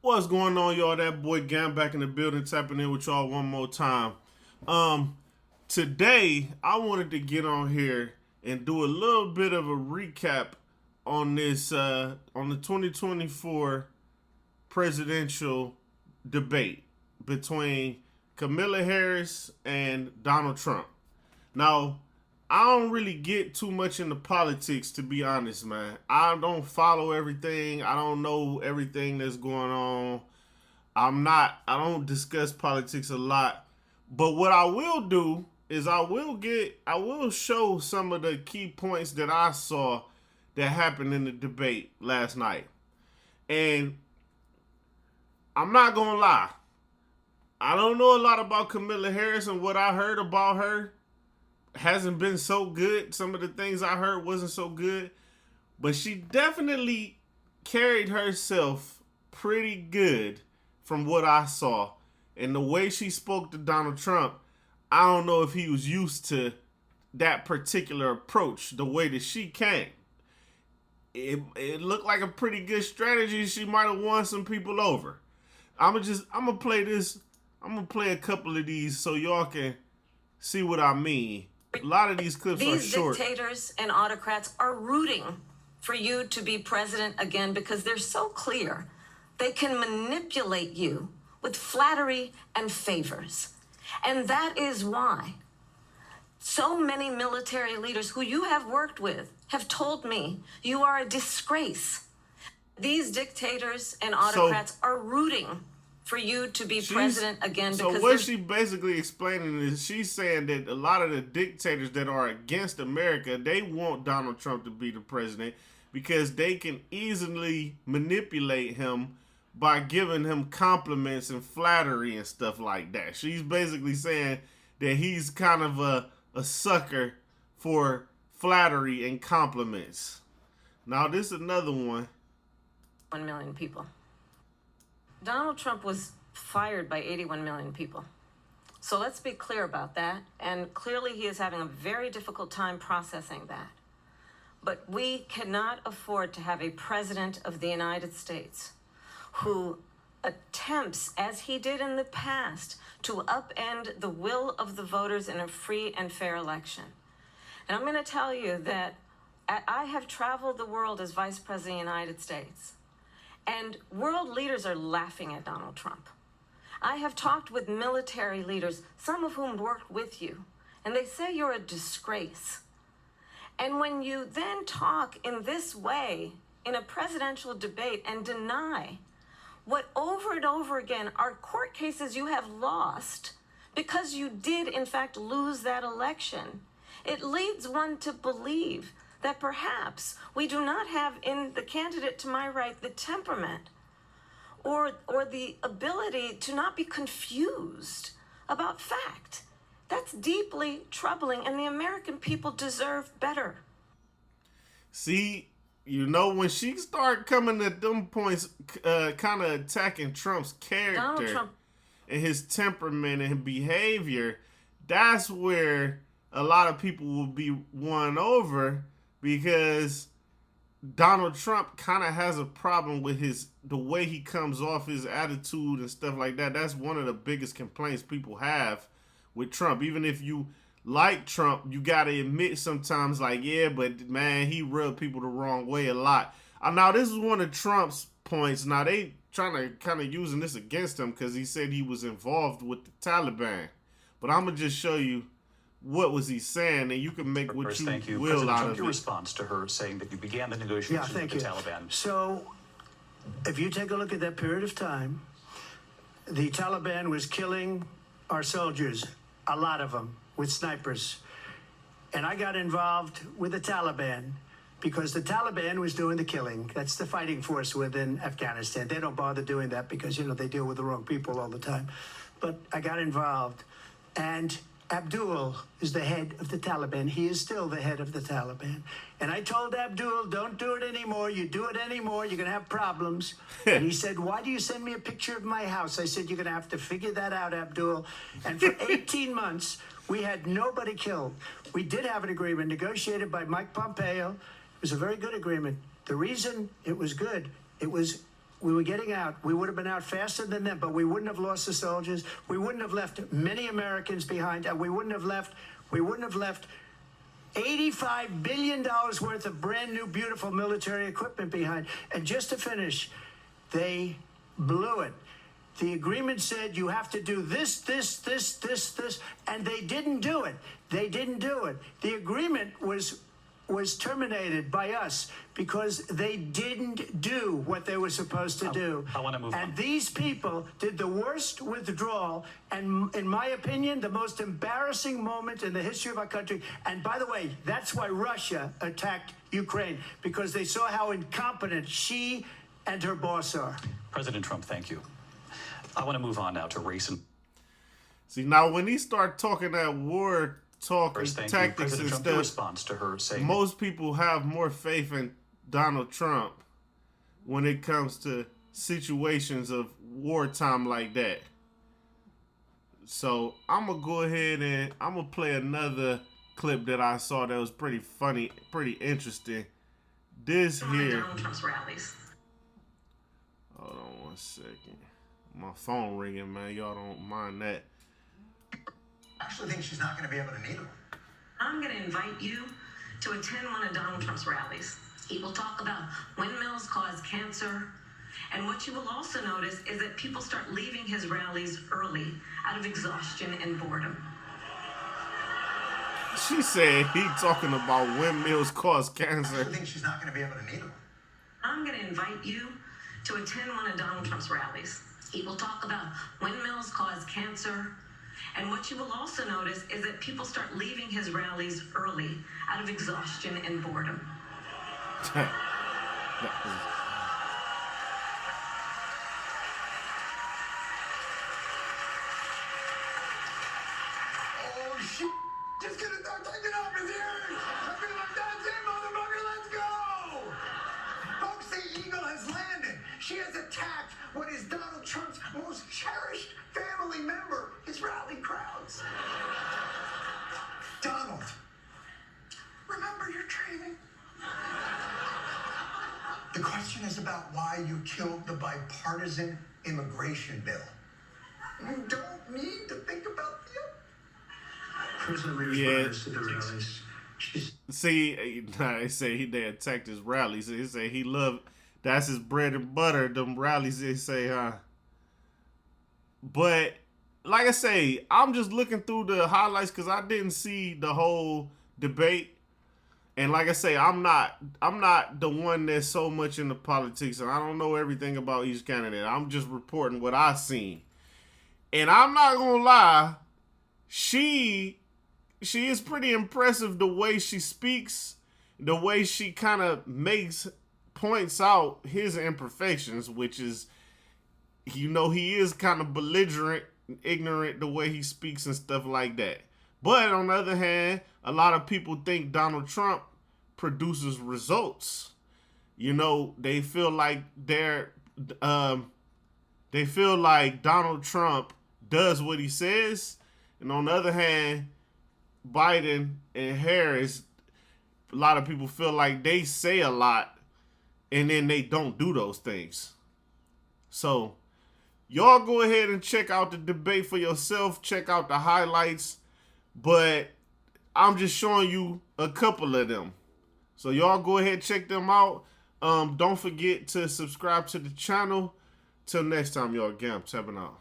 What's going on, y'all? That boy Gam back in the building, tapping in with y'all one more time. Um, Today I wanted to get on here and do a little bit of a recap on this on the 2024 presidential debate between Kamala Harris and Donald Trump. Now, I don't really get too much into politics, to be honest, man. I don't follow everything. I don't know everything that's going on. I don't discuss politics a lot. But what I will do is I will show some of the key points that I saw that happened in the debate last night. And I'm not gonna lie. I don't know a lot about Kamala Harris, and what I heard about her hasn't been so good. Some of the things I heard wasn't so good. But she definitely carried herself pretty good from what I saw. And the way she spoke to Donald Trump, I don't know if he was used to that particular approach, the way that she came. It looked like a pretty good strategy. She might have won some people over. I'm gonna play this. I'm gonna play a couple of these so y'all can see what I mean. A lot of these clips are short. These dictators and autocrats are rooting for you to be president again because they're so clear. They can manipulate you with flattery and favors. And that is why so many military leaders who you have worked with have told me you are a disgrace. These dictators and autocrats are rooting for you to be president again. So what she basically explaining is she's saying that a lot of the dictators that are against America, they want Donald Trump to be the president because they can easily manipulate him by giving him compliments and flattery and stuff like that. She's basically saying that he's kind of a sucker for flattery and compliments. Now this is another one. 1 million people. Donald Trump was fired by 81 million people. So let's be clear about that. And clearly he is having a very difficult time processing that. But we cannot afford to have a president of the United States who attempts, as he did in the past, to upend the will of the voters in a free and fair election. And I'm going to tell you that I have traveled the world as Vice President of the United States. And world leaders are laughing at Donald Trump. I have talked with military leaders, some of whom worked with you, and they say you're a disgrace. And when you then talk in this way in a presidential debate and deny what over and over again are court cases you have lost because you did in fact lose that election, it leads one to believe that perhaps we do not have in the candidate to my right the temperament or the ability to not be confused about fact. That's deeply troubling, and the American people deserve better. See, you know, when she started coming at them points, kind of attacking Trump's character and his temperament and behavior, that's where a lot of people will be won over, because Donald Trump kind of has a problem with the way he comes off, his attitude and stuff like that. That's one of the biggest complaints people have with Trump. Even if you like Trump, you got to admit sometimes, like, yeah, but man, he rubbed people the wrong way a lot. Now, this is one of Trump's points. Now, they trying to kind of using this against him because he said he was involved with the Taliban. But I'm going to just show you what was he saying, and you can make what you will out of it. Your response to her saying that you began the negotiations with the Taliban. So, if you take a look at that period of time, the Taliban was killing our soldiers, a lot of them, with snipers. And I got involved with the Taliban because the Taliban was doing the killing. That's the fighting force within Afghanistan. They don't bother doing that because, you know, they deal with the wrong people all the time. But I got involved. And Abdul is the head of the Taliban. He is still the head of the Taliban. And I told Abdul, don't do it anymore. You do it anymore, you're going to have problems. And he said, why do you send me a picture of my house? I said, you're going to have to figure that out, Abdul. And for 18 months, we had nobody killed. We did have an agreement negotiated by Mike Pompeo. It was a very good agreement. The reason it was good, it was We were getting out. We would have been out faster than them, but we wouldn't have lost the soldiers. We wouldn't have left many Americans behind, and we wouldn't have left $85 billion worth of brand new, beautiful military equipment behind. And just to finish, they blew it. The agreement said you have to do this, and they didn't do it. They didn't do it. The agreement was terminated by us because they didn't do what they were supposed to do. I want to move on. And these people did the worst withdrawal, and in my opinion, the most embarrassing moment in the history of our country. And by the way, that's why Russia attacked Ukraine, because they saw how incompetent she and her boss are. President Trump, thank you. I want to move on now to race and... See, now when he start talking that war talk and Thank you. tactics President and Trump, your stuff, response to her saying... most people have more faith in Donald Trump when it comes to situations of wartime like that. So I'm going to go ahead and I'm going to play another clip that I saw that was pretty funny, pretty interesting. This here. Donald Trump's rallies. Hold on 1 second. My phone ringing, man. Y'all don't mind that. I actually think she's not going to be able to needle. I'm going to invite you to attend one of Donald Trump's rallies. He will talk about windmills cause cancer. And what you will also notice is that people start leaving his rallies early out of exhaustion and boredom. She said he talking about windmills cause I cancer. actually think she's not going to be able to needle. I'm going to invite you to attend one of Donald Trump's rallies. He will talk about windmills cause cancer. And what you will also notice is that people start leaving his rallies early out of exhaustion and boredom. Oh, shit. Just going to start taking off his ears. I feel like that's it, motherfucker. Let's go. Folks, the eagle has landed. She has attacked what is Donald Trump's most cherished family member, his rally crowds. Donald, remember your training? The question is about why you killed the bipartisan immigration bill. You don't need to think about the... President Leaders Yeah. riders to the rallies. See, they say they attacked his rallies. They say he loved, that's his bread and butter, them rallies, they say, huh? But, like I say, I'm just looking through the highlights because I didn't see the whole debate. And like I say, I'm not the one that's so much into politics, and I don't know everything about each candidate. I'm just reporting what I seen. And I'm not gonna lie, she is pretty impressive the way she speaks, the way she kind of points out his imperfections, which is, you know, he is kind of belligerent, ignorant the way he speaks and stuff like that. But on the other hand, a lot of people think Donald Trump produces results. You know, they feel like Donald Trump does what he says. And on the other hand, Biden and Harris, a lot of people feel like they say a lot and then they don't do those things. So y'all go ahead and check out the debate for yourself. Check out the highlights. But I'm just showing you a couple of them. So y'all go ahead and check them out. Don't forget to subscribe to the channel. Till next time, y'all. Gam tapping out.